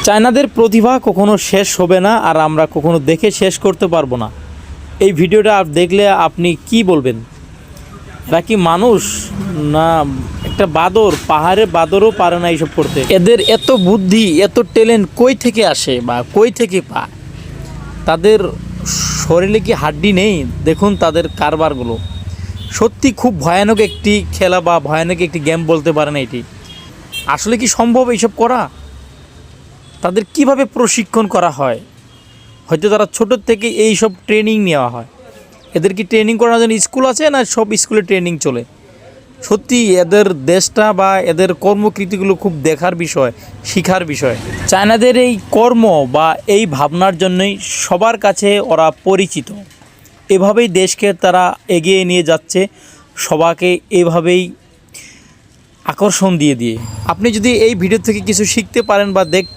চায়নাদের প্রতিভা কখনো শেষ হবে না, আর আমরা কখনো দেখে শেষ করতে পারবো না। এই ভিডিওটা দেখলে আপনি কি বলবেন? এরা কি মানুষ না একটা বাদর? পাহাড়ের বাদরও পারে না এইসব করতে। এদের এত বুদ্ধি, এত ট্যালেন্ট কই থেকে আসে বা কই থেকে পায়? তাদের শরীরে কি হাড্ডি নেই? দেখুন তাদের কারবারগুলো। সত্যি খুব ভয়ানক একটি খেলা বা ভয়ানক একটি গেম বলতে পারেন এটি। আসলে কি সম্ভব এইসব করা? তাদের কিভাবে প্রশিক্ষণ করা হয়? হয়তো তারা ছোটোর থেকে এই সব ট্রেনিং নেওয়া হয়। এদের কি ট্রেনিং করার জন্য স্কুল আছে, না সব স্কুলে ট্রেনিং চলে? সত্যি এদের দেশটা বা এদের কর্মকৃতিগুলো খুব দেখার বিষয়, শিখার বিষয়। চায়নাদের এই কর্ম বা এই ভাবনার জন্যই সবার কাছে ওরা পরিচিত। এভাবেই দেশকে তারা এগিয়ে নিয়ে যাচ্ছে, সবাইকে এভাবেই আকর্ষণ দিয়ে। আপনি যদি এই ভিডিও থেকে কিছু শিখতে পারেন বা দেখে